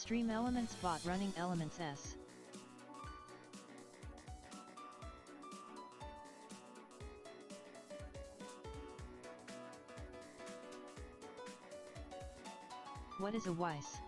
Stream Elements bot running Elements S. What is a Weiss?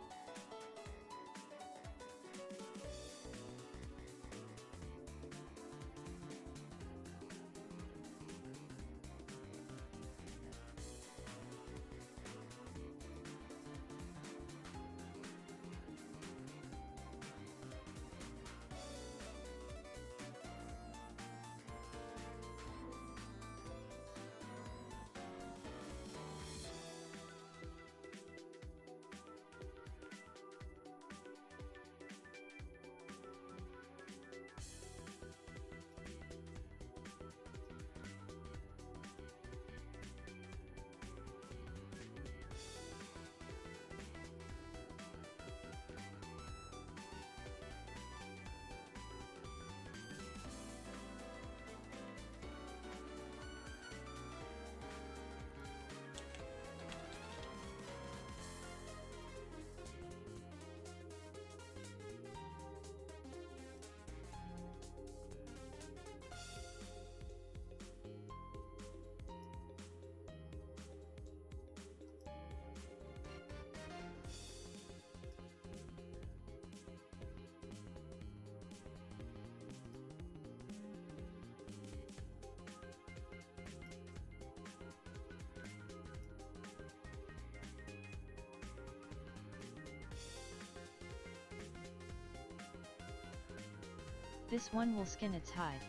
This one will skin its hide.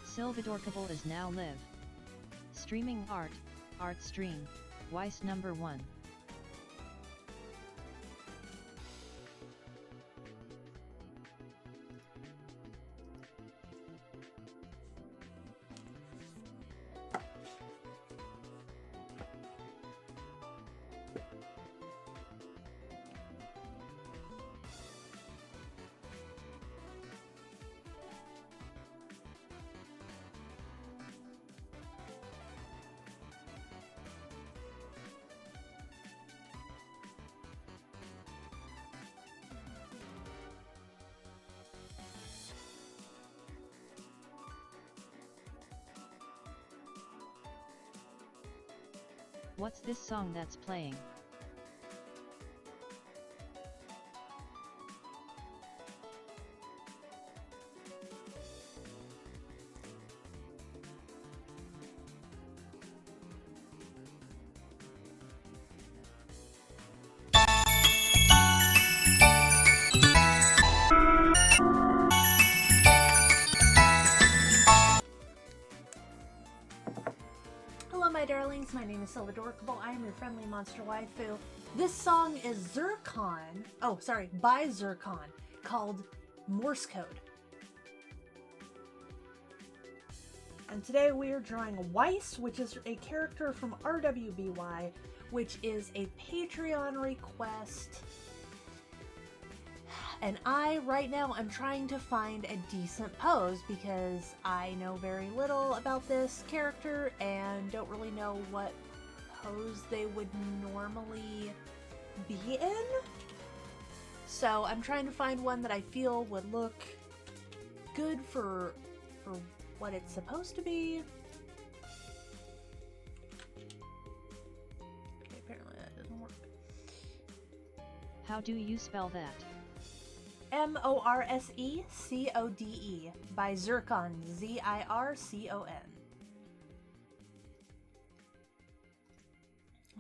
Silvadorkable is now live. Streaming art stream, Weiss number 1. What's this song that's playing? My darlings, my name is Silvadorkable. I am your friendly monster waifu. This song is by Zircon, called Morse Code. And today we are drawing Weiss, which is a character from RWBY, which is a Patreon request. And right now, I'm trying to find a decent pose because I know very little about this character and don't really know what pose they would normally be in. So I'm trying to find one that I feel would look good for what it's supposed to be. Okay, apparently that doesn't work. How do you spell that? Morsecode by Zircon, Zircon.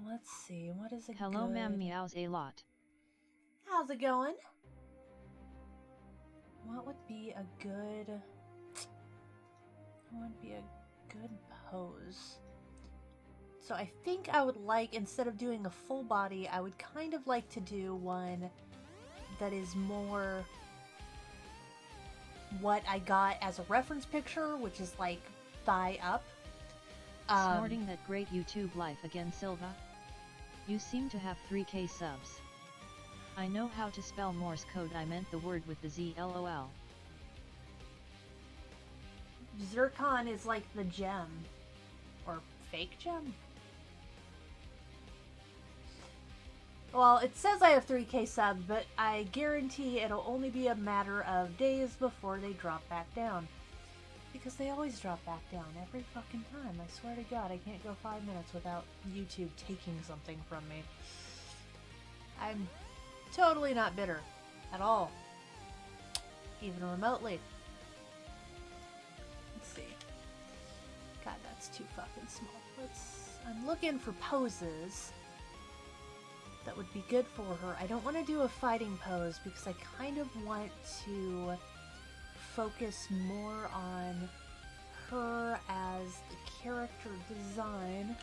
Let's see, what is it? Hello ma'am, meows a lot. How's it going? What would be a good pose? So I think I would like, instead of doing a full body, I would kind of like to do one that is more what I got as a reference picture, which is like thigh up. Snorting that great YouTube life again, Silva. You seem to have 3K subs. I know how to spell Morse code, I meant the word with the Z, LOL. Zircon is like the gem. Or fake gem? Well, it says I have 3K subs, but I guarantee it'll only be a matter of days before they drop back down. Because they always drop back down every fucking time. I swear to God, I can't go 5 minutes without YouTube taking something from me. I'm totally not bitter. At all. Even remotely. Let's see. God, that's too fucking small. I'm looking for poses that would be good for her. I don't want to do a fighting pose because I kind of want to focus more on her as the character design.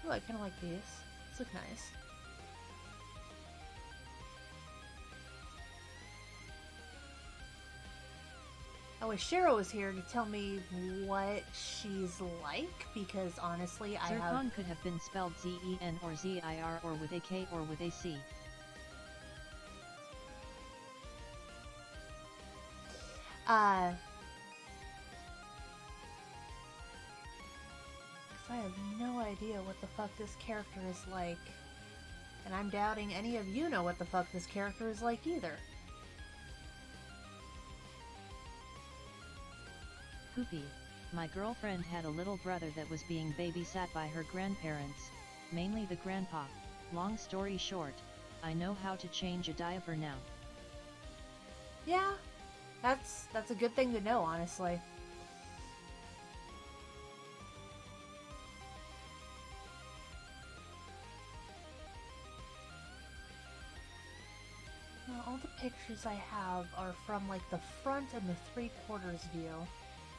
Oh, I kind of like these. These look nice. I wish Cheryl was here to tell me what she's like, because honestly, Zircon could have been spelled Z-E-N or Z-I-R or with a K or with a C. I have no idea what the fuck this character is like. And I'm doubting any of you know what the fuck this character is like either. Poopy. My girlfriend had a little brother that was being babysat by her grandparents, mainly the grandpa. Long story short, I know how to change a diaper now. Yeah, that's a good thing to know, honestly. Now, all the pictures I have are from like the front and the 3/4 view.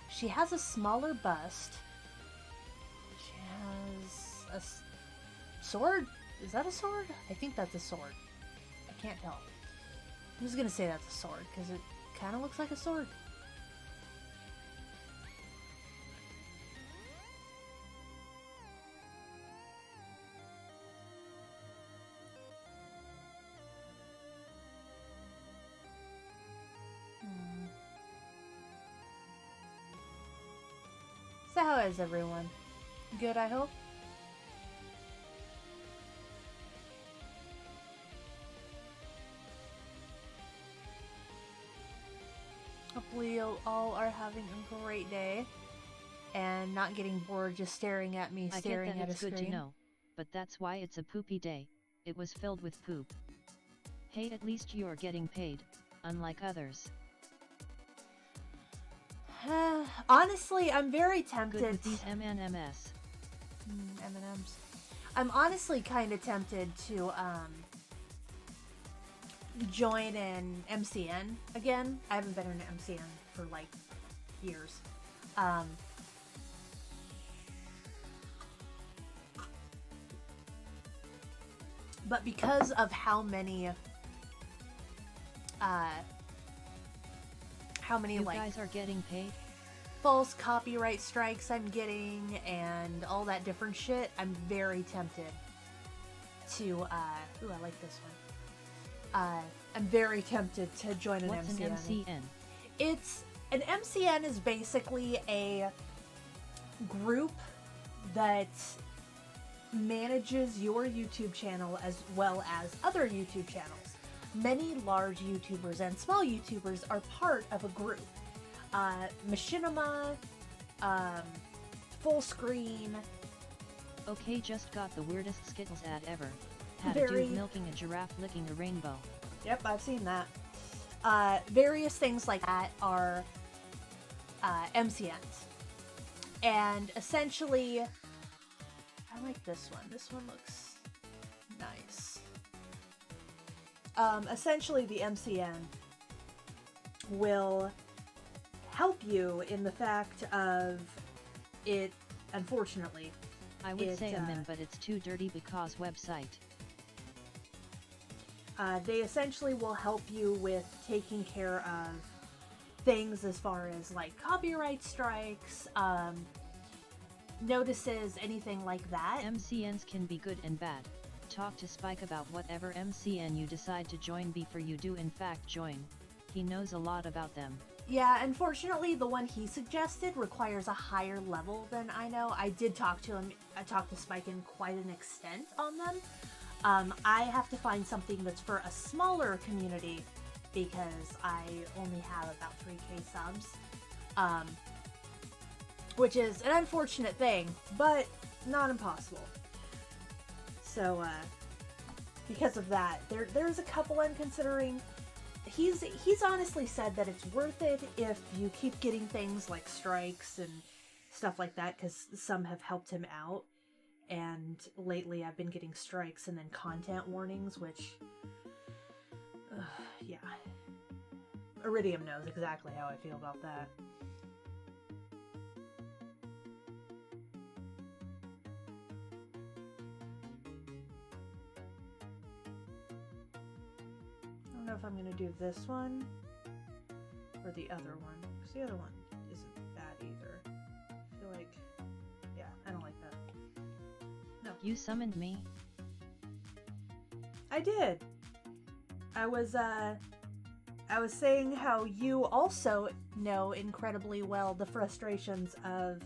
She has a smaller bust. She has a sword? Is that a sword? I think that's a sword. I can't tell. I'm just gonna say that's a sword, because it kind of looks like a sword. So how is everyone? Good, I hope? Hopefully you all are having a great day and not getting bored just staring at me, staring at a screen. It's good to know, but that's why it's a poopy day. It was filled with poop. Hey, at least you're getting paid, unlike others. Honestly, I'm very tempted. Good with these M&Ms. M&Ms. I'm honestly kind of tempted to join an MCN again. I haven't been in an MCN for like years. But because of how many you like guys are getting paid? False copyright strikes I'm getting and all that different shit, I'm very tempted to ooh, I like this one. I'm very tempted to join an What's MCN. What's an MCN? It's an MCN is basically a group that manages your YouTube channel as well as other YouTube channels. Many large YouTubers and small YouTubers are part of a group. Machinima, Full Screen. Okay, just got the weirdest Skittles ad ever. Had a Very... dude milking a giraffe licking a rainbow. Yep, I've seen that. Various things like that are MCNs. And essentially, I like this one. This one looks nice. Essentially, the MCN will help you in the fact of it, unfortunately. I would say a meme, but it's too dirty because website. They essentially will help you with taking care of things as far as like copyright strikes, notices, anything like that. MCNs can be good and bad. Talk to Spike about whatever MCN you decide to join before you do in fact join. He knows a lot about them. Yeah, unfortunately, the one he suggested requires a higher level than I know. I did talk to him. I talked to Spike in quite an extent on them. I have to find something that's for a smaller community because I only have about 3K subs. Which is an unfortunate thing, but not impossible. So, because of that, there's a couple I'm considering. He's honestly said that it's worth it if you keep getting things like strikes and stuff like that, because some have helped him out. And lately I've been getting strikes and then content warnings, which, yeah. Iridium knows exactly how I feel about that. I don't know if I'm going to do this one or the other one, because the other one isn't bad either. I feel like, yeah, I don't like that. No. You summoned me? I did. I was saying how you also know incredibly well the frustrations of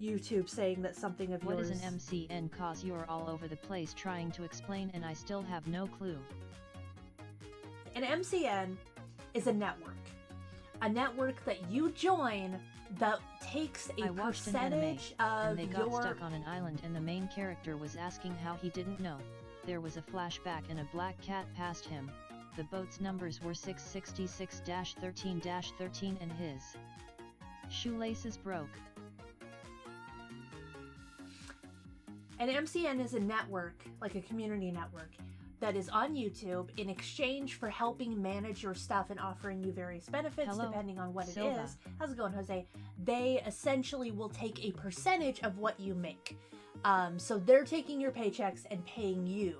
YouTube saying that something of yours... What is an MCN? Cause you're all over the place trying to explain and I still have no clue. An MCN is a network that you join that takes a percentage of and they got stuck on an island and the main character was asking how he didn't know. There was a flashback and a black cat passed him. The boat's numbers were 666-13-13 and his shoelaces broke. An MCN is a network, like a community network, that is on YouTube in exchange for helping manage your stuff and offering you various benefits depending on what Silva. it is. How's it going, Jose? They essentially will take a percentage of what you make. So they're taking your paychecks and paying you.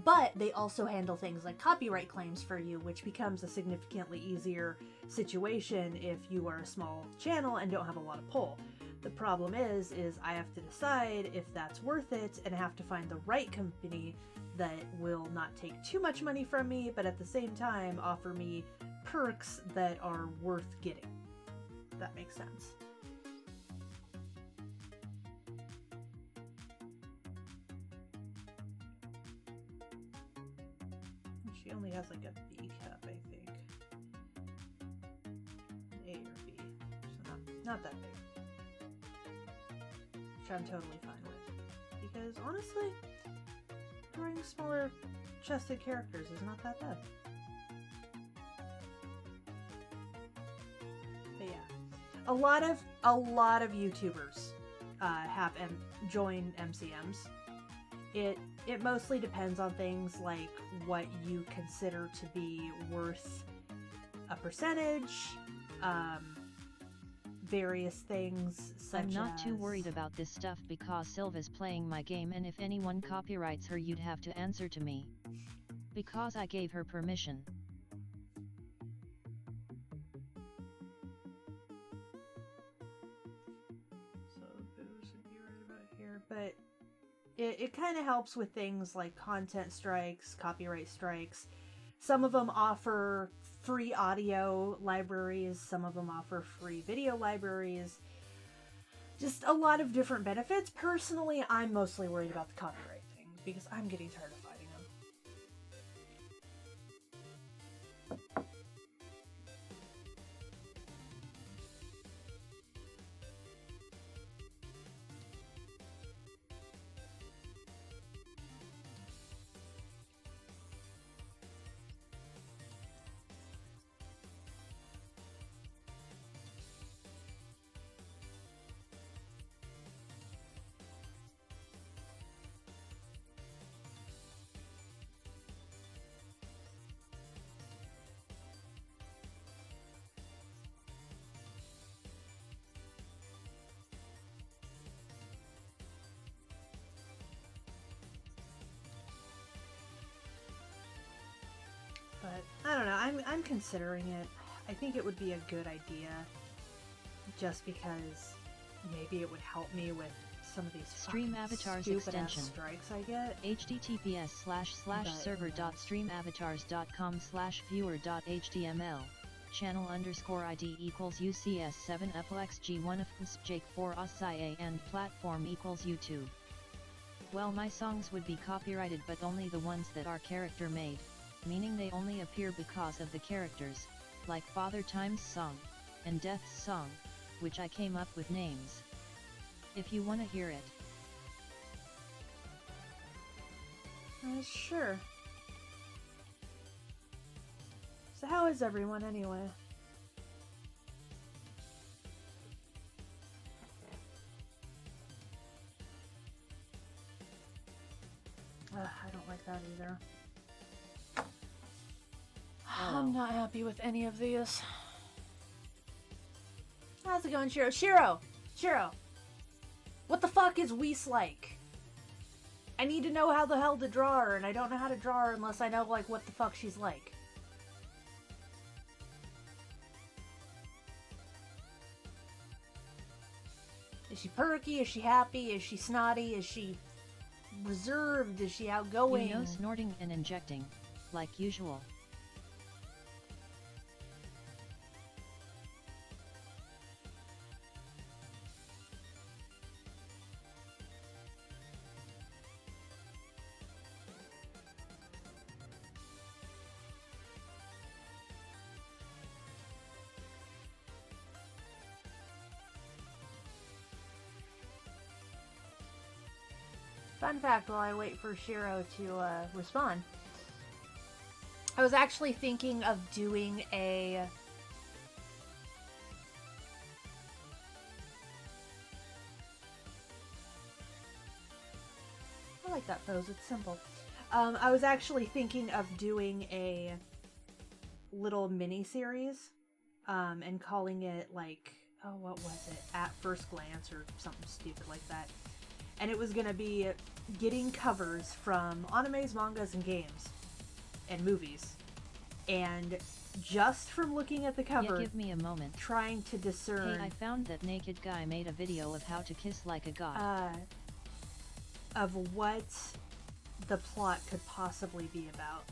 But they also handle things like copyright claims for you, which becomes a significantly easier situation if you are a small channel and don't have a lot of pull. The problem is I have to decide if that's worth it and I have to find the right company that will not take too much money from me, but at the same time offer me perks that are worth getting. If that makes sense. She only has like a B cup, I think. An A or B. So not that big. Which I'm totally fine with. Because honestly, drawing smaller chested characters is not that bad. But yeah. A lot of YouTubers have join MCMs. It mostly depends on things like what you consider to be worth a percentage, various things such I'm not as... too worried about this stuff because Silva's playing my game and if anyone copyrights her you'd have to answer to me. Because I gave her permission. So those would be right about here, but it kind of helps with things like content strikes, copyright strikes. Some of them offer free audio libraries, some of them offer free video libraries. Just a lot of different benefits. Personally, I'm mostly worried about the copyright thing because I'm getting tired of fighting them. But I don't know, I'm considering it. I think it would be a good idea just because maybe it would help me with some of these Stream avatars stupid extension. ass strikes I get. https://server.streamavatars.com/viewer.html channel_ID equals UCS7 UPOXG1 of Jake 4 OSIA and platform equals YouTube. Well, my songs would be copyrighted, but only the ones that are character made, meaning they only appear because of the characters, like Father Time's song, and Death's song, which I came up with names. If you wanna hear it. Sure. So how is everyone anyway? I don't like that either. I'm not happy with any of these. How's it going, Shiro? Shiro! What the fuck is Weiss like? I need to know how the hell to draw her, and I don't know how to draw her unless I know, like, what the fuck she's like. Is she perky? Is she happy? Is she snotty? Is she reserved? Is she outgoing? You know, snorting and injecting, like usual. Fun fact, while I wait for Shiro to respond, I was actually thinking of doing a I like that pose, it's simple. I was actually thinking of doing a little mini-series and calling it, like, oh, what was it? At First Glance or something stupid like that. And it was going to be getting covers from animes, mangas, and games and movies. And just from looking at the cover, Yeah, give me a moment. Trying to discern... Hey, I found that naked guy made a video of how to kiss like a god. Of what the plot could possibly be about.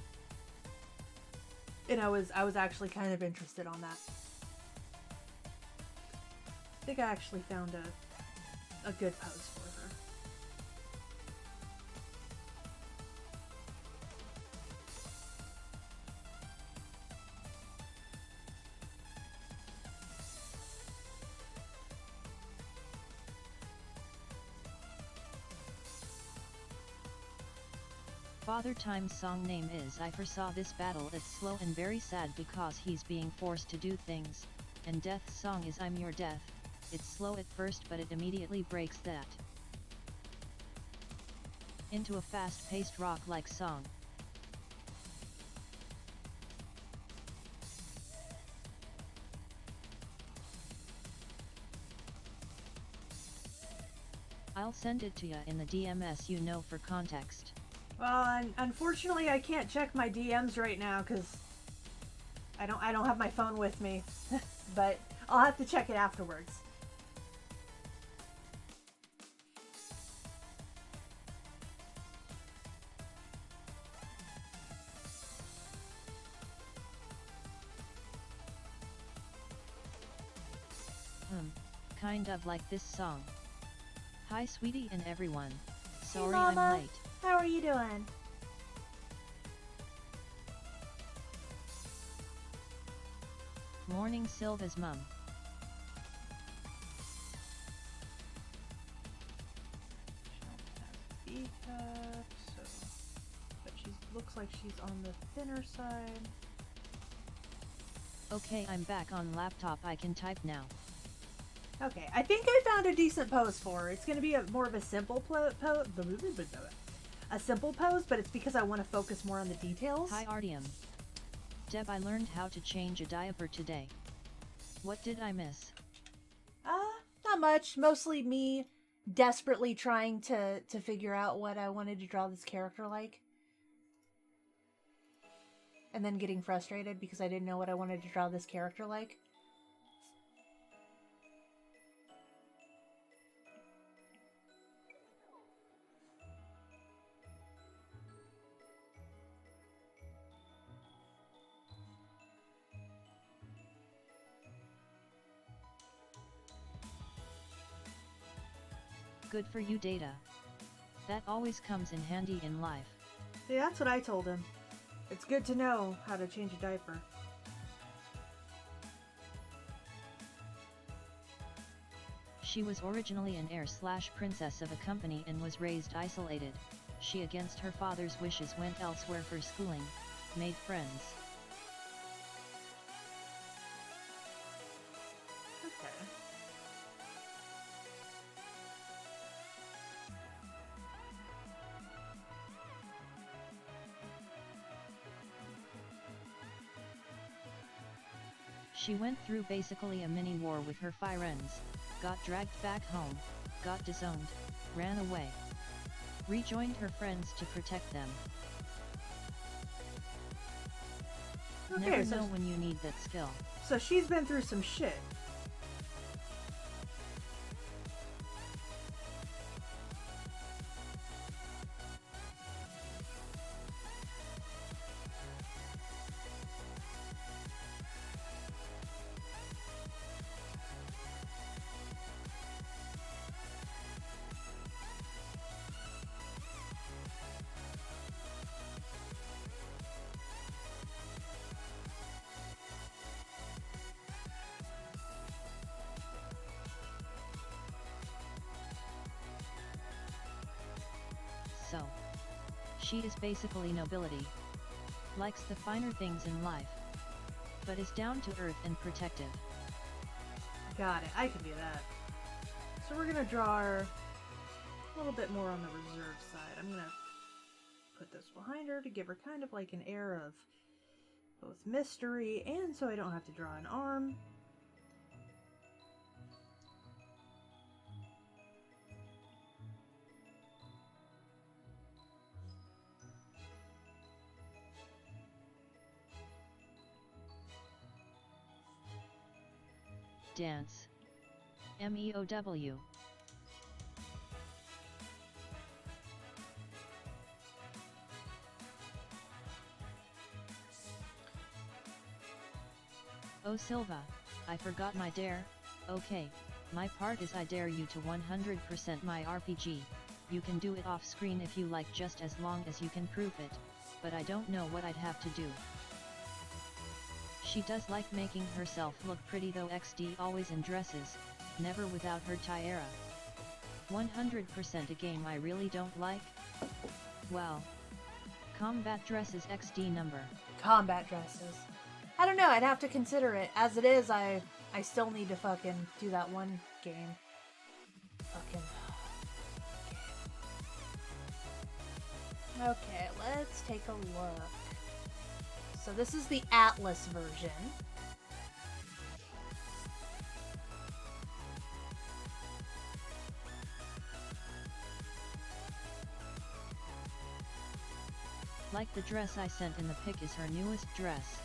And I was actually kind of interested on that. I think I actually found a good pose for her. Father Time's song name is I Foresaw This Battle. It's slow and very sad because he's being forced to do things, and Death's song is I'm Your Death. It's slow at first, but it immediately breaks that into a fast-paced rock-like song. I'll send it to ya in the DMs, you know, for context. Well, unfortunately, I can't check my DMs right now because I don't have my phone with me. But I'll have to check it afterwards. Kind of like this song. Hi sweetie and everyone. Sorry, hey, Mama. I'm late. How are you doing? Morning, Silva's mum. But she looks like she's on the thinner side. Okay, I'm back on laptop. I can type now. Okay, I think I found a decent pose for her. It's going to be more of a simple pose, but it's because I want to focus more on the details. Hi Artyom. Deb, I learned how to change a diaper today. What did I miss? Not much. Mostly me desperately trying to figure out what I wanted to draw this character like. And then getting frustrated because I didn't know what I wanted to draw this character like. Good for you, Data. That always comes in handy in life. See, that's what I told him. It's good to know how to change a diaper. She was originally an heir/princess of a company and was raised isolated. She, against her father's wishes, went elsewhere for schooling, made friends. Okay. She went through basically a mini war with her friends, got dragged back home, got disowned, ran away. Rejoined her friends to protect them. Okay, Never so, know when you need that skill. so she's been through some shit. So, she is basically nobility. Likes the finer things in life. But is down to earth and protective. Got it. I can do that. So we're gonna draw her a little bit more on the reserve side. I'm gonna put this behind her to give her kind of like an air of both mystery and so I don't have to draw an arm. Dance. MEOW. Oh Silva, I forgot my dare. Okay, my part is I dare you to 100% my RPG. You can do it off screen if you like, just as long as you can prove it, but I don't know what I'd have to do. She does like making herself look pretty though, XD always in dresses, never without her tiara. 100% a game I really don't like? Well, combat dresses XD number. Combat dresses. I don't know, I'd have to consider it. As it is, I still need to fucking do that one game. Fucking... Okay, let's take a look. So this is the Atlas version. Like the dress I sent in the pic is her newest dress.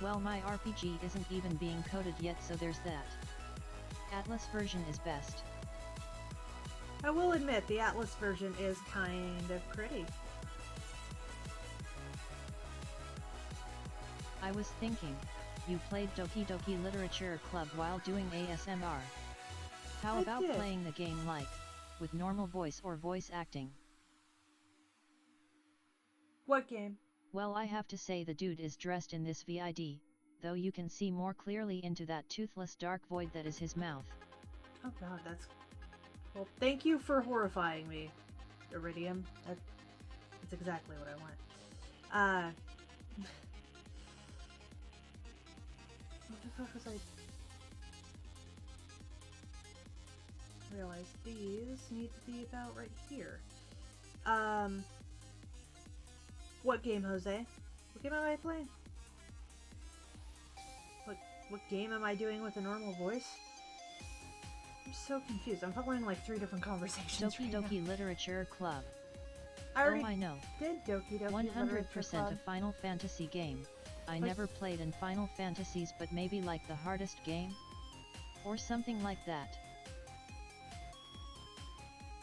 Well, my RPG isn't even being coded yet, so there's that. Atlas version is best. I will admit, the Atlas version is kind of pretty. I was thinking, you played Doki Doki Literature Club while doing ASMR. How about did. playing the game like, with normal voice or voice acting? What game? Well, I have to say the dude is dressed in this VID, though you can see more clearly into that toothless dark void that is his mouth. Oh god, that's... Well, thank you for horrifying me, Iridium. That's exactly what I want. What the fuck was I... Realize these need to be about right here. What game, Jose? What game am I playing? What game am I doing with a normal voice? I'm so confused. I'm following like 3 different conversations. Doki right Doki now. Literature Club. I already I know. did Doki Doki 100% a Final Fantasy game. I never played in Final Fantasies, but maybe like the hardest game? Or something like that.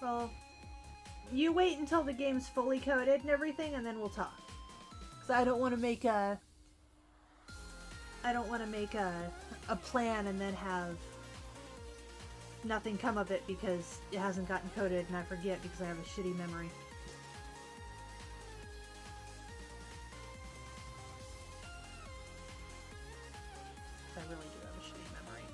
Well, you wait until the game's fully coded and everything, and then we'll talk. Because I don't want to make a plan and then have nothing come of it because it hasn't gotten coded and I forget because I have a shitty memory. I really do have a shitty memory.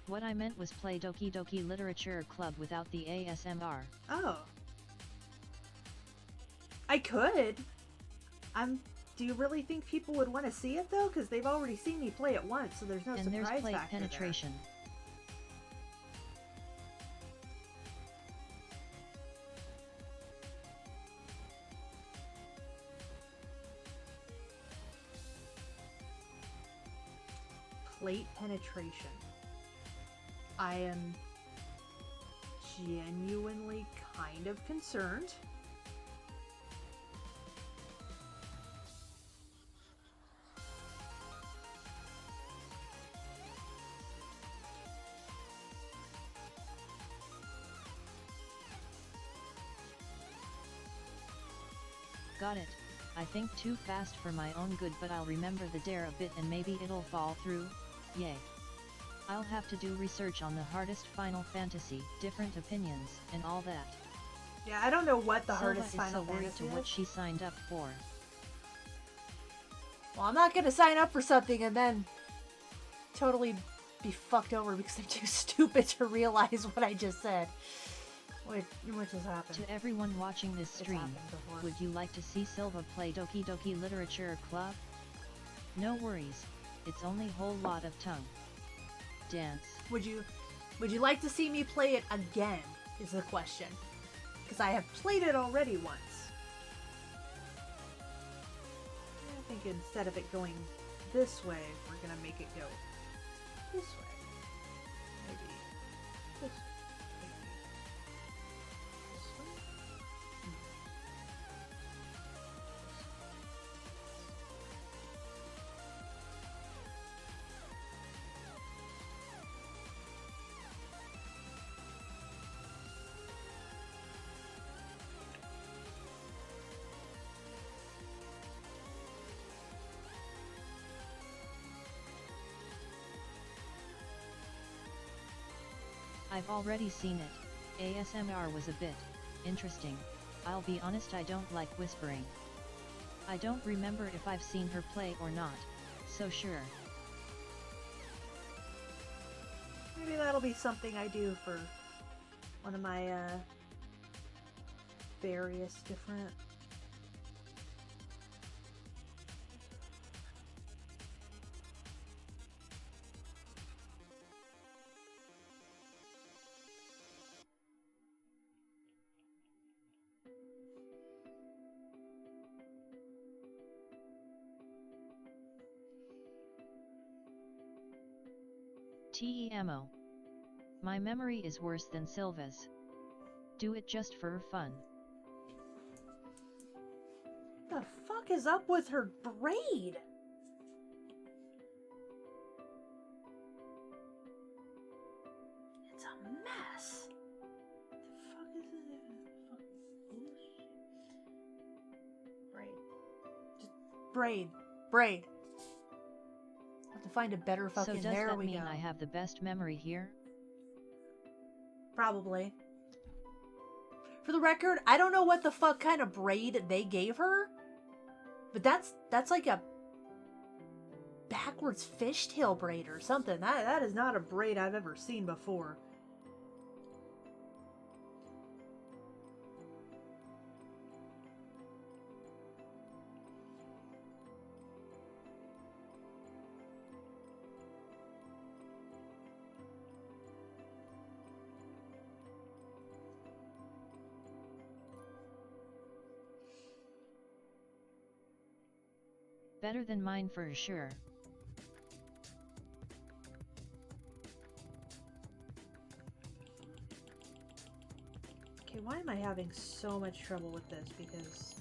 What I meant was play Doki Doki Literature Club without the ASMR. Oh. I could. Do you really think people would want to see it though? Because they've already seen me play it once, so there's no and surprise there's plate factor penetration. there. Plate penetration. I am genuinely kind of concerned. Got it. I think too fast for my own good, but I'll remember the dare a bit and maybe it'll fall through. Yay. I'll have to do research on the hardest Final Fantasy, different opinions, and all that. Yeah, I don't know what the Silva hardest is Final so worried Fantasy to what is. she signed up for. Well, I'm not gonna sign up for something and then totally be fucked over because I'm too stupid to realize what I just said. Which has happened. To everyone watching this stream, would you like to see Silva play Doki Doki Literature Club? No worries, it's only whole lot of tongue. Dance. Would you like to see me play it again, is the question. Because I have played it already once. I think instead of it going this way, we're gonna make it go this way. Maybe this way. I've already seen it. ASMR was a bit interesting. I'll be honest, I don't like whispering. I don't remember if I've seen her play or not, so sure. Maybe that'll be something I do for one of my various different TEMO. My memory is worse than Silva's. Do it just for fun. What the fuck is up with her braid? It's a mess. The fuck is this? Braid. Just braid. I have to find a better fucking. So does there that we mean go. I have the best memory here? Probably. For the record, I don't know what the fuck kind of braid they gave her, but that's like a backwards fishtail braid or something. That is not a braid I've ever seen before. Better than mine for sure. Okay, why am I having so much trouble with this? Because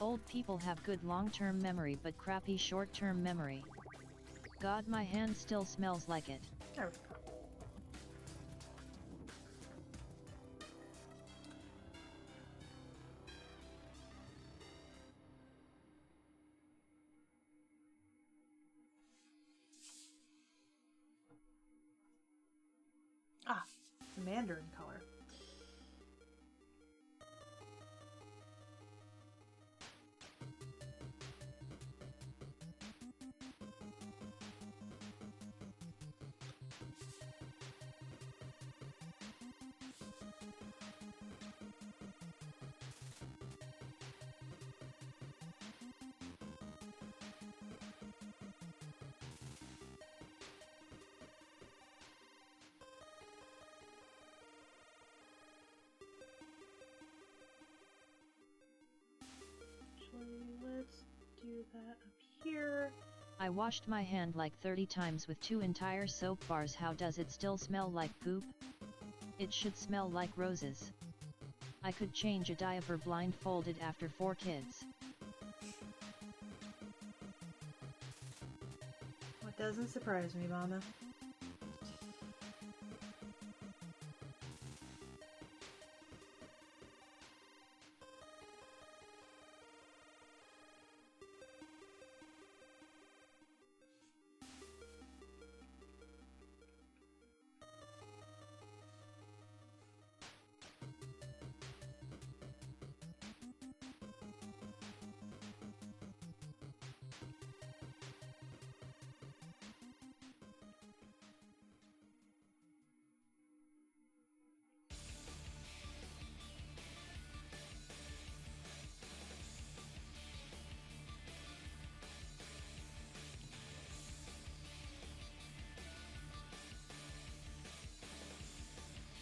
Old people have good long-term memory but crappy short-term memory. God, my hand still smells like it. There we go. Ah, the Mandarin color. Let's do that up here. I washed my hand like 30 times with 2 entire soap bars. How does it still smell like poop? It should smell like roses. I could change a diaper blindfolded after 4 kids. What doesn't surprise me, Mama?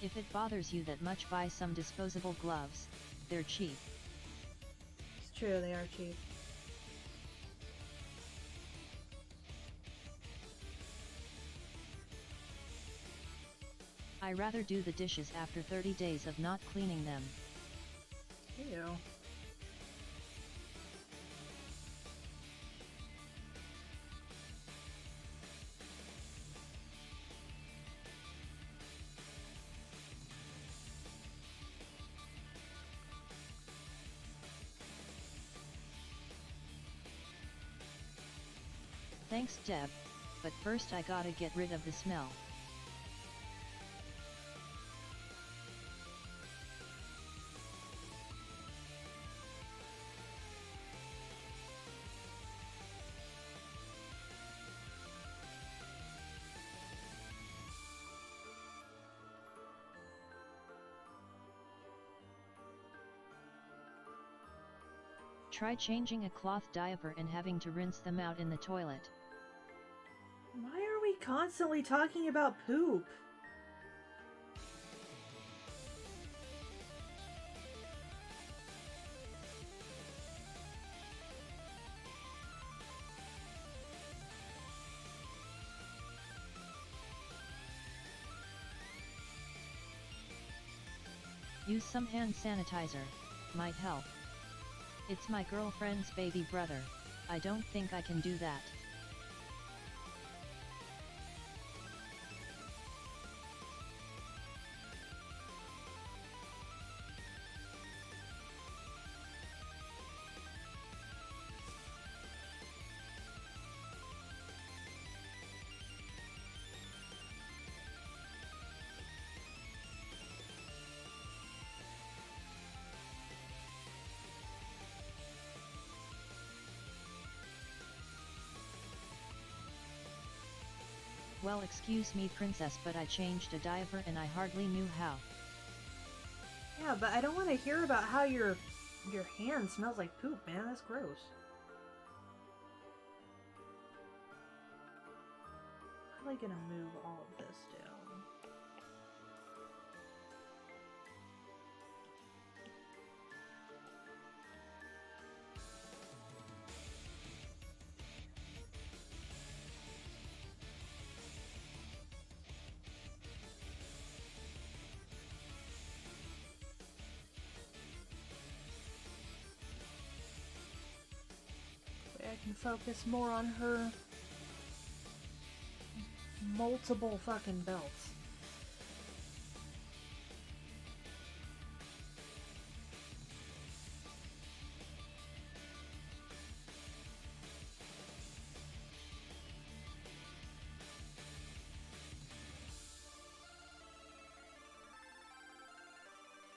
If it bothers you that much, buy some disposable gloves. They're cheap. It's true, they are cheap. I rather do the dishes after 30 days of not cleaning them. Ew. Thanks, Deb, but first I gotta get rid of the smell. Try changing a cloth diaper and having to rinse them out in the toilet. Why are we constantly talking about poop? Use some hand sanitizer, might help. It's my girlfriend's baby brother, I don't think I can do that. Well, excuse me princess, but I changed a diaper and I hardly knew how. Yeah, but I don't want to hear about how your hand smells like poop, man. That's gross. How am I gonna move all of this down? I can focus more on her multiple fucking belts.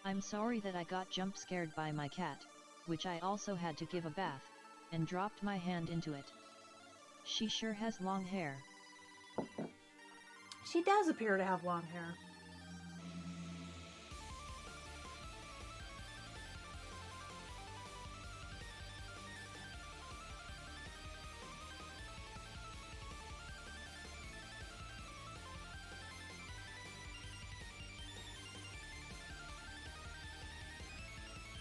I'm sorry that I got jump scared by my cat, which I also had to give a bath, and dropped my hand into it. She sure has long hair. She does appear to have long hair.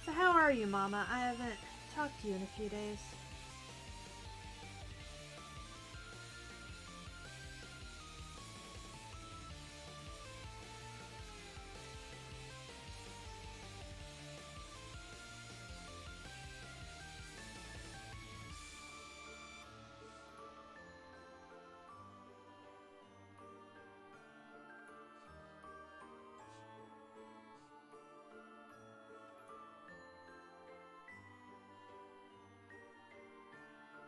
So how are you, Mama? I haven't talked to you in a few days.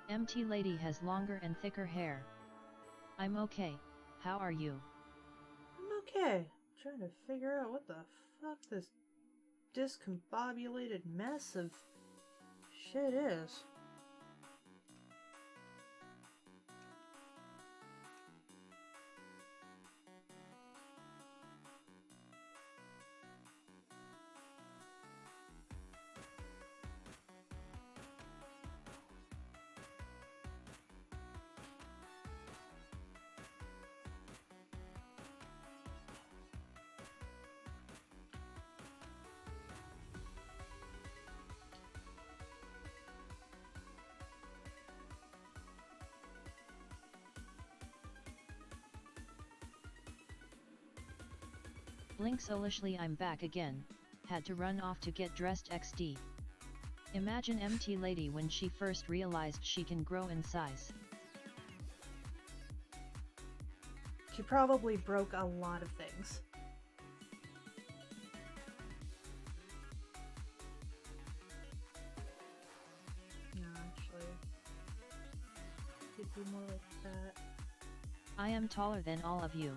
MT lady has longer and thicker hair. I'm okay, how are you? I'm okay. I'm trying to figure out what the fuck this discombobulated mess of shit is. Blink soulishly, I'm back again, had to run off to get dressed XD. Imagine MT lady when she first realized she can grow in size. She probably broke a lot of things. No, actually. Could be more like that. I am taller than all of you.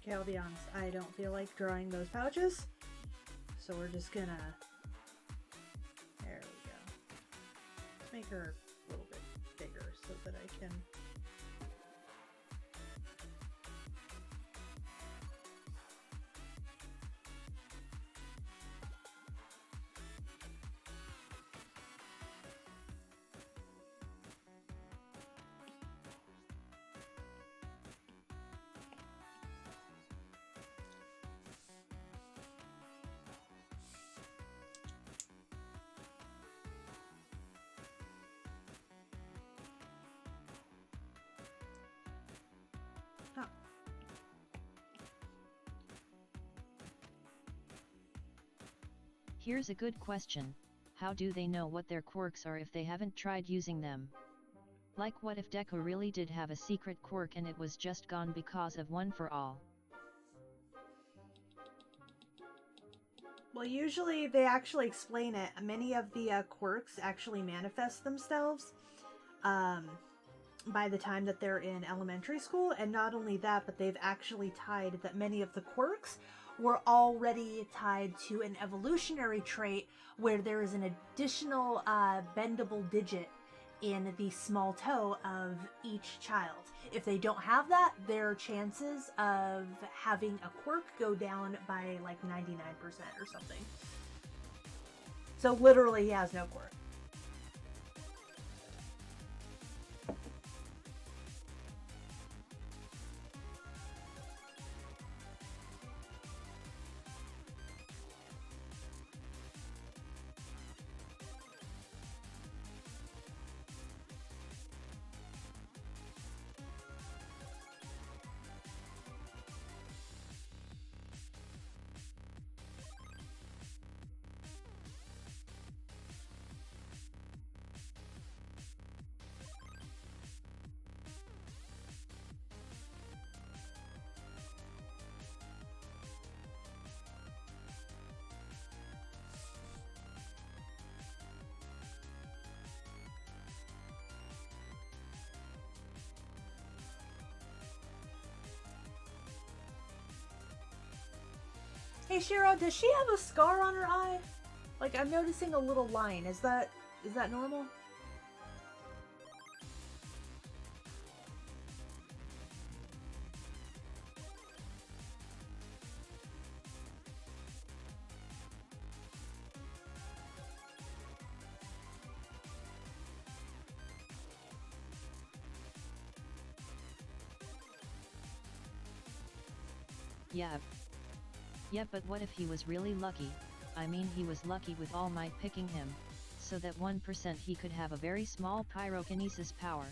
Okay, I'll be honest. I don't feel like drawing those pouches. So we're just gonna... There we go. Let's make her a little bit bigger so that I can... Huh. Here's a good question. How do they know what their quirks are if they haven't tried using them? Like, what if Deku really did have a secret quirk and it was just gone because of One for All? Well, usually they actually explain it. Many of the quirks actually manifest themselves by the time that they're in elementary school. And not only that, but they've actually tied that many of the quirks were already tied to an evolutionary trait where there is an additional bendable digit in the small toe of each child. If they don't have that, their chances of having a quirk go down by like 99% or something. So literally he has no quirk. Hey Shiro, does she have a scar on her eye? Like, I'm noticing a little line. Is that normal? Yeah. Yeah, but what if he was really lucky? I mean, he was lucky with All Might picking him, so that 1% he could have a very small pyrokinesis power,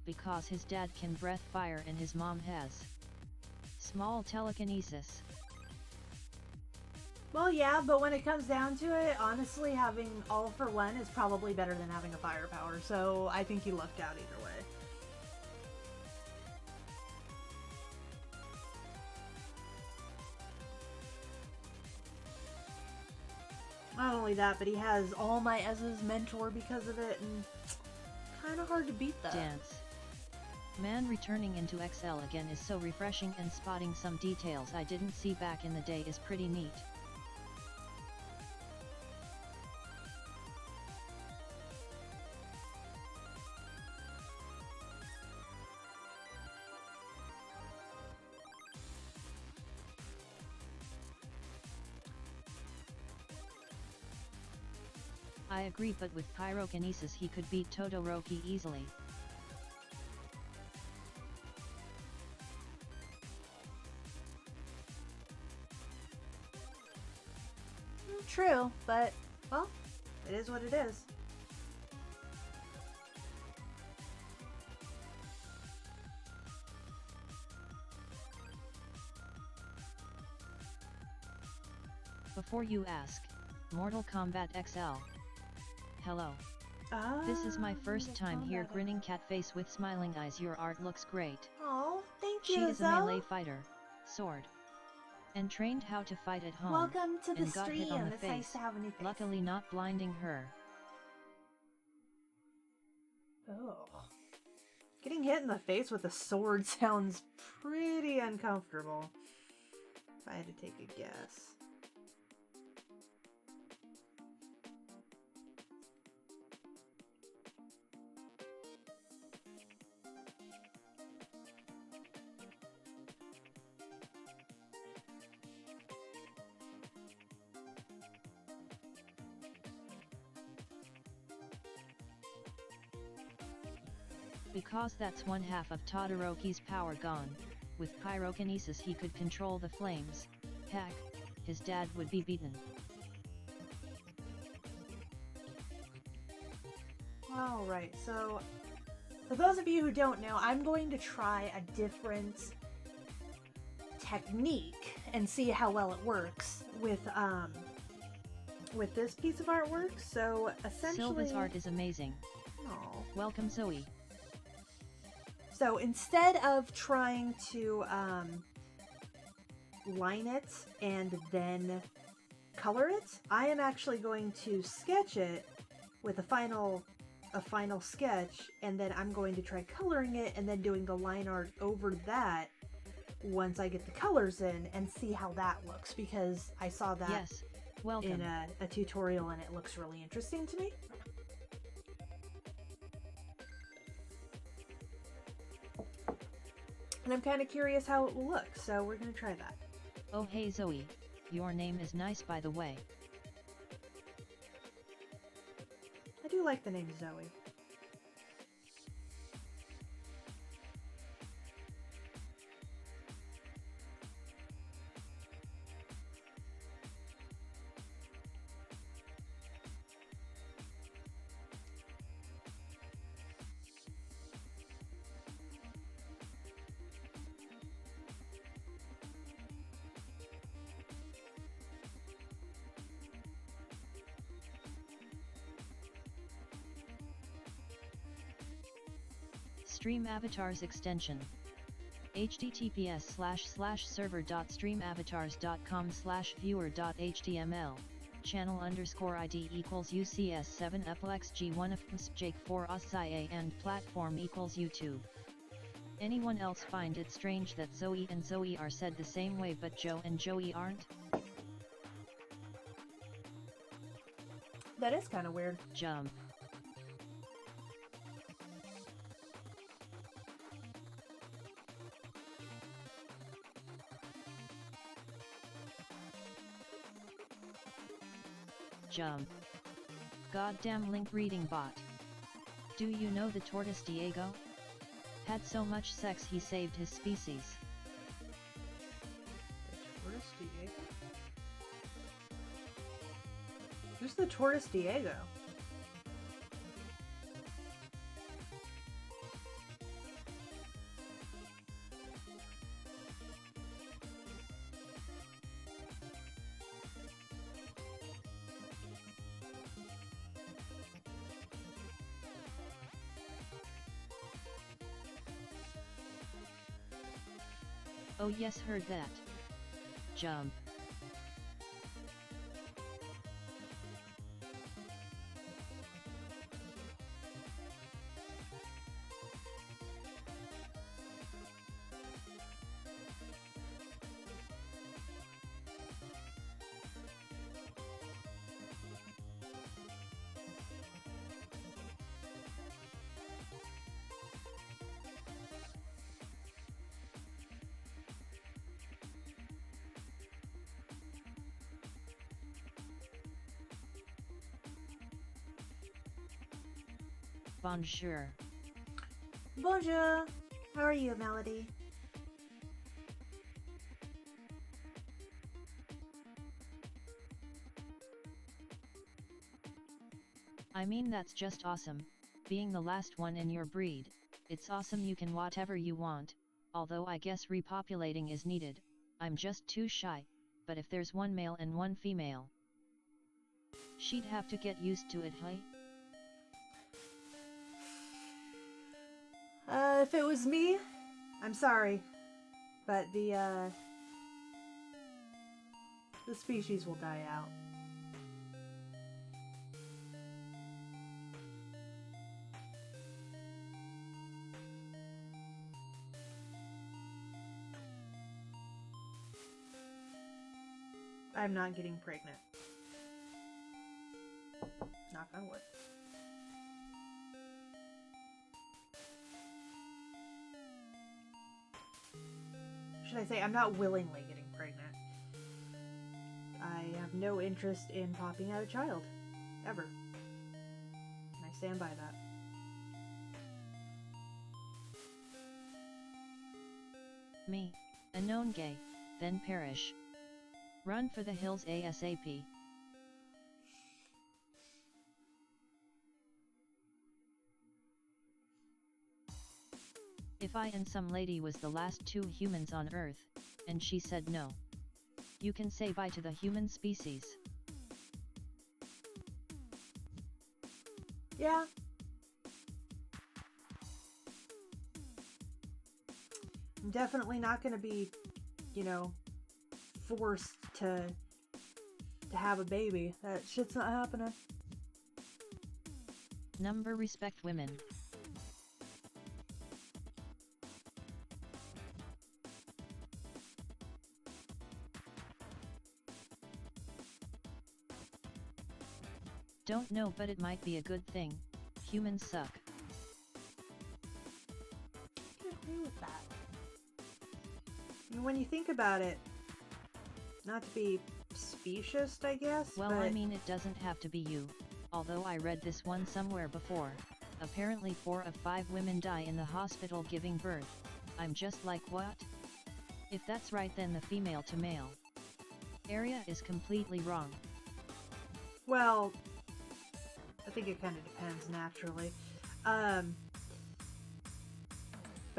because his dad can breath fire and his mom has small telekinesis. Well, yeah, but when it comes down to it, honestly, having All for One is probably better than having a firepower, so I think he lucked out either way. Not only that, but he has All Might as his mentor because of it, and kind of hard to beat that. Dance. Man, returning into XL again is so refreshing, and spotting some details I didn't see back in the day is pretty neat. I agree, but with pyrokinesis he could beat Todoroki easily. True, but, well, it is what it is. Before you ask, Mortal Kombat XL. Hello. This is my first time here, grinning cat face with smiling eyes. Your art looks great. Oh, thank you, She is a Zoe. melee fighter, sword, and trained how to fight at home. Welcome to the and got stream. hit on the It's face, nice to have a new face. luckily not blinding her. Oh. Getting hit in the face with a sword sounds pretty uncomfortable. If I had to take a guess. Because that's one half of Todoroki's power gone. With pyrokinesis he could control the flames. Heck, his dad would be beaten. Alright, so for those of you who don't know, I'm going to try a different technique and see how well it works with this piece of artwork. So essentially, Silva's art is amazing. Oh. Welcome Zoe. So instead of trying to line it and then color it, I am actually going to sketch it with a final sketch, and then I'm going to try coloring it and then doing the line art over that once I get the colors in and see how that looks, because I saw that yes, welcome. in a tutorial and it looks really interesting to me. And I'm kind of curious how it will look, so we're going to try that. Oh hey Zoe, your name is nice by the way. I do like the name Zoe. Stream Avatars extension. https://server.streamavatars.com/viewer.html channel_id equals UCS7 UPLXG1 of Jake 4 OSIA and platform equals YouTube. Anyone else find it strange that Zoe and Zoe are said the same way but Joe and Joey aren't? That is kind of weird. Jump. Jump. Goddamn link reading bot. Do you know the tortoise Diego? Had so much sex he saved his species. The tortoise Diego? Who's the tortoise Diego? Oh yes, heard that. Jump. Bonjour. Bonjour. How are you, Melody? I mean that's just awesome, being the last one in your breed. It's awesome you can whatever you want, although I guess repopulating is needed. I'm just too shy, but if there's one male and one female, she'd have to get used to it, hey? If it was me, I'm sorry, but the species will die out. I'm not getting pregnant. Knock on wood. Should I say, I'm not willingly getting pregnant. I have no interest in popping out a child. Ever. And I stand by that. Me, a known gay, then perish. Run for the hills ASAP. If I and some lady was the last two humans on Earth, and she said no, you can say bye to the human species. Yeah. I'm definitely not going to be, you know, forced to have a baby. That shit's not happening. Number respect women. Don't know, but it might be a good thing. Humans suck. I can agree with that. And when you think about it, not to be specious, I guess. Well, but... I mean, it doesn't have to be you. Although I read this one somewhere before. Apparently 4 of 5 women die in the hospital giving birth. I'm just like, what? If that's right, then the female to male area is completely wrong. Well, I think it kind of depends naturally. But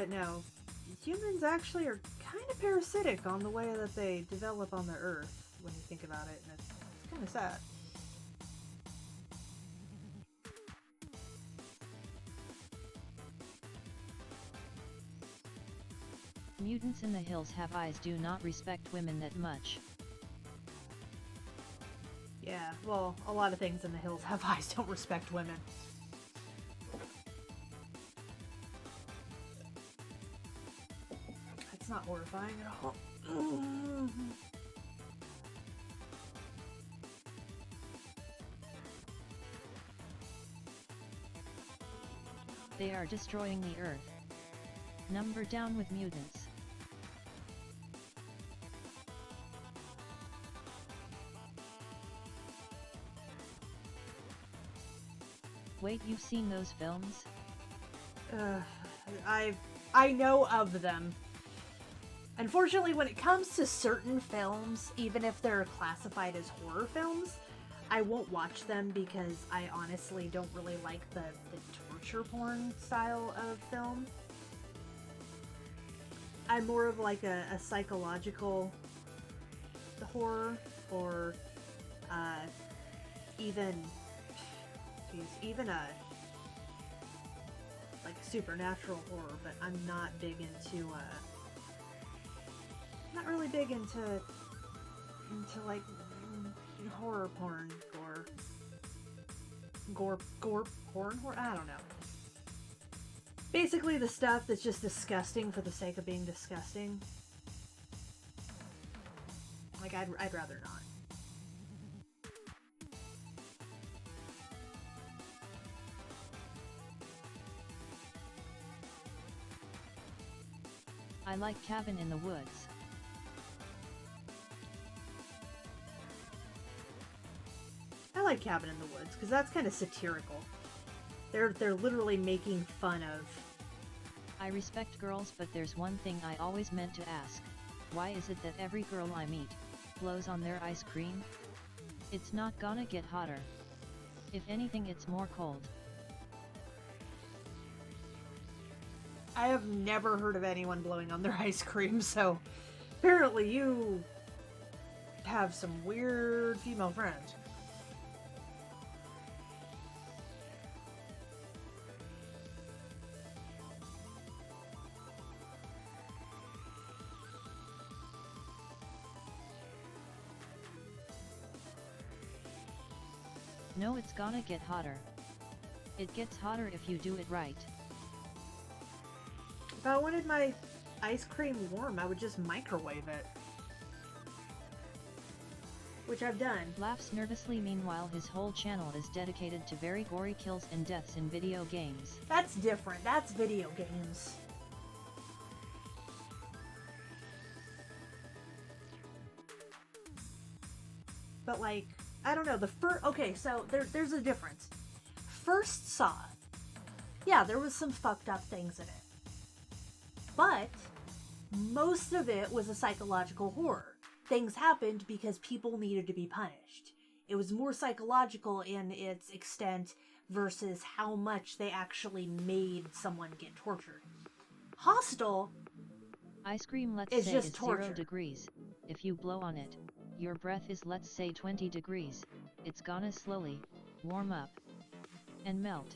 no, humans actually are kind of parasitic on the way that they develop on the Earth, when you think about it, and it's kind of sad. Mutants in the hills have eyes do not respect women that much. Yeah, well, a lot of things in the hills have eyes don't respect women. It's not horrifying at all. They are destroying the Earth. Number down with mutants. Wait, you've seen those films? I know of them. Unfortunately, when it comes to certain films, even if they're classified as horror films, I won't watch them because I honestly don't really like the torture porn style of film. I'm more of like a psychological horror, or even a like supernatural horror, but I'm not big into not really big into like horror porn or gore porn, or I don't know. Basically the stuff that's just disgusting for the sake of being disgusting. Like I'd rather not. I like Cabin in the Woods. I like Cabin in the Woods because that's kind of satirical. They're literally making fun of. I respect girls, but there's one thing I always meant to ask. Why is it that every girl I meet blows on their ice cream? It's not gonna get hotter. If anything, it's more cold. I have never heard of anyone blowing on their ice cream, so apparently you have some weird female friends. No, it's gonna get hotter. It gets hotter if you do it right. If I wanted my ice cream warm, I would just microwave it. which I've done. Laughs nervously. Meanwhile, his whole channel is dedicated to very gory kills and deaths in video games. That's different. That's video games. But like, I don't know, okay, so there's a difference. First Saw, yeah, there was some fucked up things in it. But most of it was a psychological horror. Things happened because people needed to be punished. It was more psychological in its extent versus how much they actually made someone get tortured. Hostel Ice cream, let's is say, just is torture. 0 degrees. If you blow on it, your breath is, let's say, 20 degrees. It's gonna slowly warm up and melt.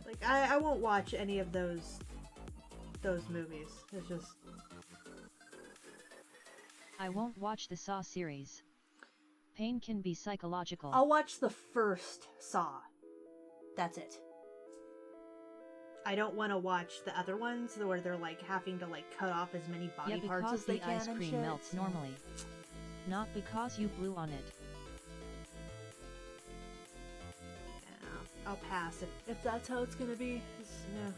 Like, I won't watch any of those movies. It's just... I won't watch the Saw series. Pain can be psychological. I'll watch the first Saw. That's it. I don't want to watch the other ones where they're like having to like cut off as many body parts as they can and shit. Because the ice cream melts normally. Not because you blew on it. Yeah, I'll pass if that's how it's gonna be. No.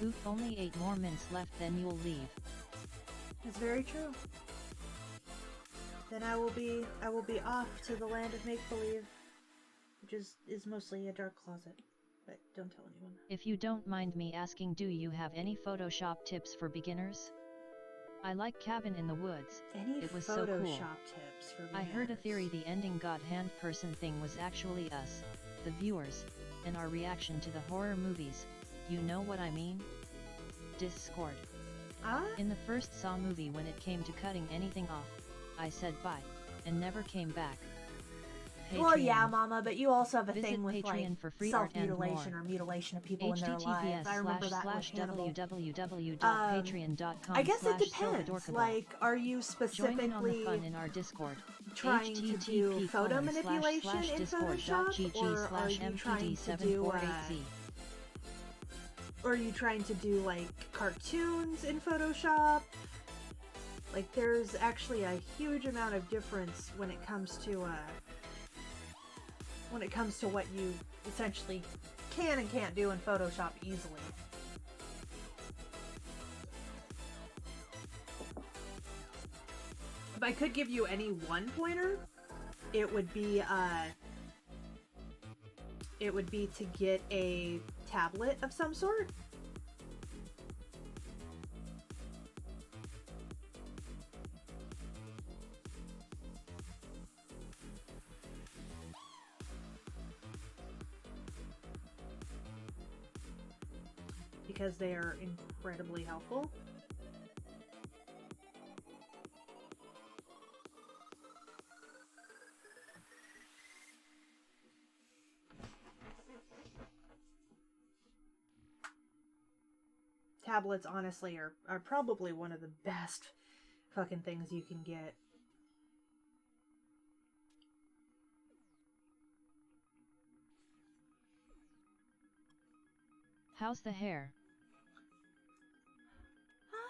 Oof, only 8 more minutes left, then you'll leave. That's very true. Then I will be off to the land of make-believe, which is mostly a dark closet. But don't tell anyone. If you don't mind me asking, do you have any Photoshop tips for beginners? I like Cabin in the Woods. It was so cool. Tips for beginners? I heard a theory the ending God hand person thing was actually us, the viewers, and our reaction to the horror movies. You know what I mean? Discord. In the first Saw movie, when it came to cutting anything off, I said bye, and never came back. Patreon. Well, yeah, Mama, but you also have a Visit thing with Patreon like for free art and self-mutilation more. or mutilation of people in their lives. I remember that with Hannibal. www.patreon.com. I guess it depends. Like, are you Join in on the specifically fun in our Discord. trying to do photo manipulation in Photoshop, or are you trying to do or are you trying to do like cartoons in Photoshop? Like, there's actually a huge amount of difference when it comes to what you essentially can and can't do in Photoshop easily. If I could give you any one pointer, it would be to get a tablet of some sort. Because they are incredibly helpful. Tablets, honestly, are probably one of the best fucking things you can get. How's the hair?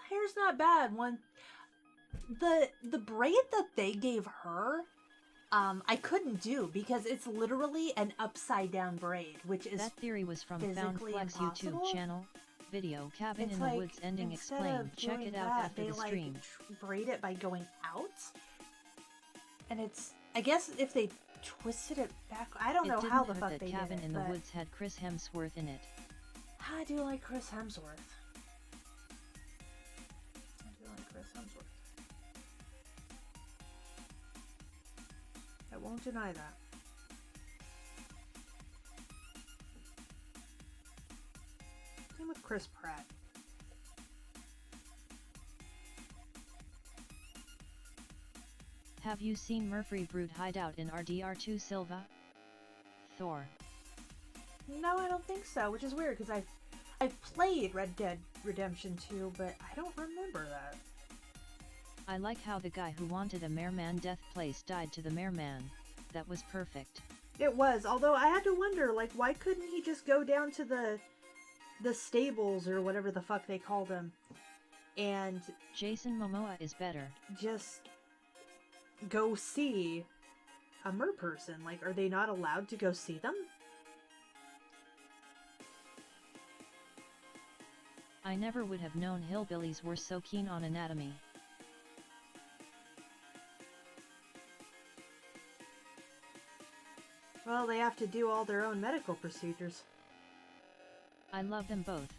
Hair's not bad. The braid that they gave her, I couldn't do because it's literally an upside down braid, which is that theory was from physically Foundflex impossible. YouTube channel. Video Cabin It's in like, the Woods ending instead explained. of Check doing it out that, after they the stream. braid it by going out, and it's, I guess if they twisted it back, I don't know how the fuck they did it. Cabin in the Woods had Chris Hemsworth in it. I do like Chris Hemsworth. some sort. I won't deny that. Same with Chris Pratt. Have you seen Murphy Brood hideout in RDR2 Silva? Thor. No, I don't think so, which is weird because I've played Red Dead Redemption 2, but I don't remember that. I like how the guy who wanted a Merman death place died to the Merman. That was perfect. It was, although I had to wonder, like, why couldn't he just go down to the stables or whatever the fuck they call them and Jason Momoa is better. Just go see a mer person? Like, are they not allowed to go see them? I never would have known hillbillies were so keen on anatomy. Well, they have to do all their own medical procedures. I love them both.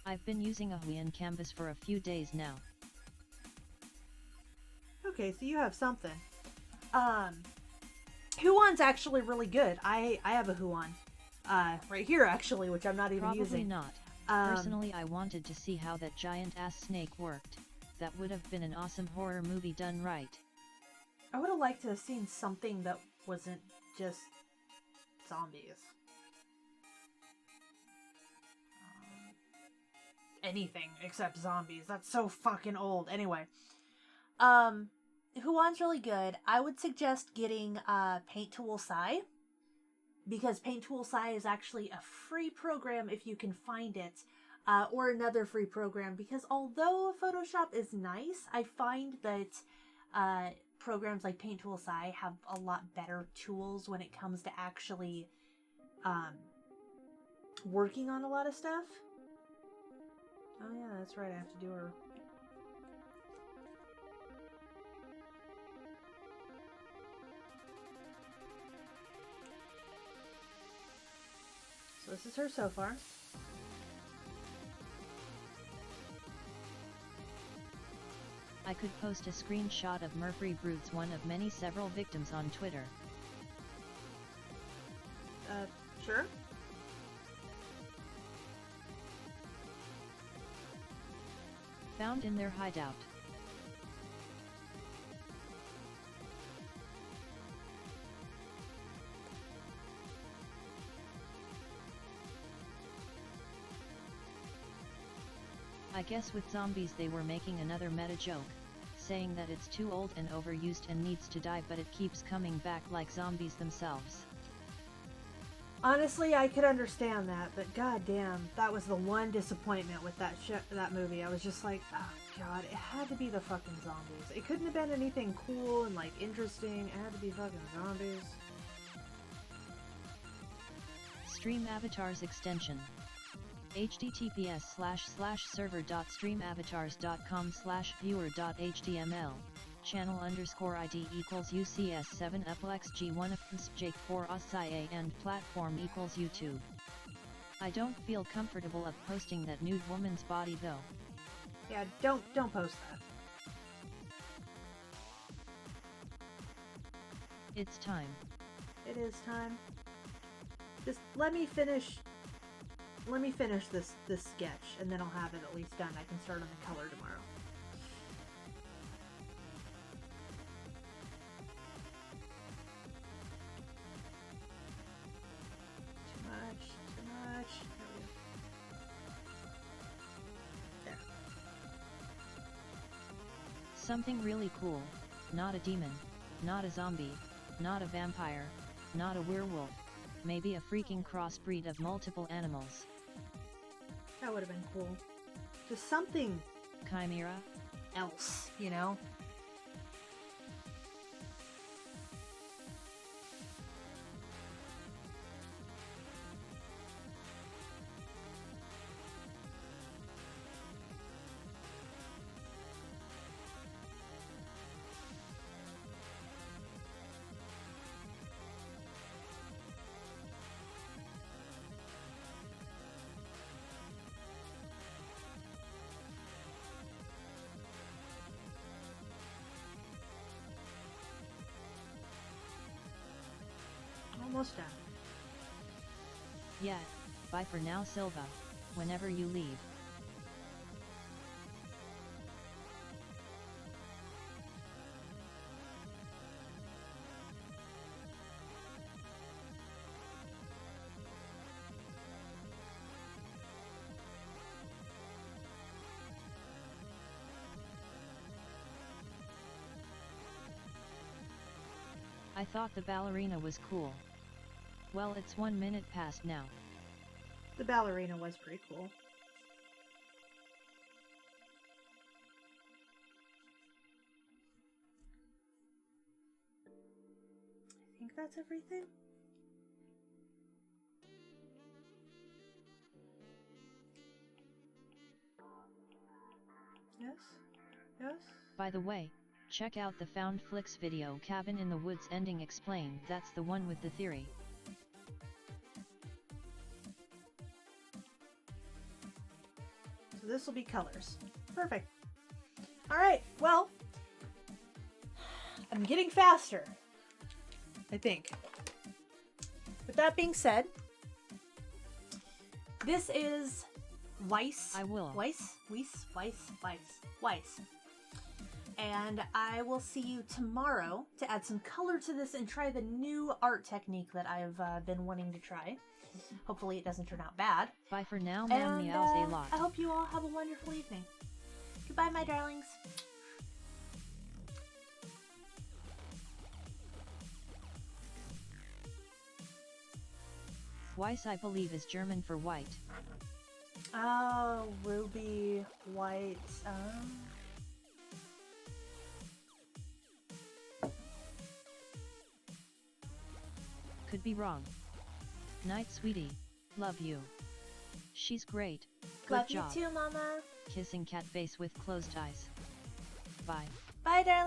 I've been using a Huion canvas for a few days now. Okay, so you have something. Huon's actually really good. I have a Huon. Right here, actually, which I'm not even using. Probably not. Personally, I wanted to see how that giant-ass snake worked. That would have been an awesome horror movie done right. I would have liked to have seen something that wasn't just zombies. Anything except zombies. That's so fucking old. Anyway. Huon's really good. I would suggest getting Paint Tool Sai, because Paint Tool Sai is actually a free program if you can find it, or another free program, because although Photoshop is nice, I find that programs like Paint Tool Sai have a lot better tools when it comes to actually working on a lot of stuff. Oh yeah, that's right, I have to do her. So this is her so far. I could post a screenshot of Murphy Brood's one of many several victims on Twitter. Sure. Found in their hideout. I guess with zombies they were making another meta joke, saying that it's too old and overused and needs to die, but it keeps coming back like zombies themselves. Honestly, I could understand that, but goddamn, that was the one disappointment with that movie. I was just like, oh god, it had to be the fucking zombies. It couldn't have been anything cool and like interesting. It had to be fucking zombies. Stream Avatars extension. https://server.streamavatars.com/viewer.html channel_ID equals UCS7 UPLXG1 Jake 4 OSIA and platform equals YouTube. I don't feel comfortable of posting that nude woman's body though. Yeah, don't post that. It's time. It is time. Just let me finish this sketch, and then I'll have it at least done. I can start on the color tomorrow. Too much. There we go. There. Something really cool, not a demon, not a zombie, not a vampire, not a werewolf, maybe a freaking crossbreed of multiple animals. That would have been cool. Just something Chimera? else, you know? almost done. Yeah, bye for now, Silva, whenever you leave. I thought the ballerina was cool. Well, it's 1 minute past now. The ballerina was pretty cool. I think that's everything. Yes? Yes? By the way, check out the Found Flicks video Cabin in the Woods ending explained. That's the one with the theory. So this will be colors. Perfect. Alright, well, I'm getting faster, I think. With that being said, this is Weiss. I will. Weiss. And I will see you tomorrow to add some color to this and try the new art technique that I've been wanting to try. Hopefully it doesn't turn out bad. Bye for now, ma'am. Meows a lot. I hope you all have a wonderful evening. Goodbye, my darlings. Weiss, I believe, is German for white. Oh, ruby, white. Could be wrong. Night, sweetie. Love you. She's great. Good Love job. you too, Mama. Kissing cat face with closed eyes. Bye. Bye, darling.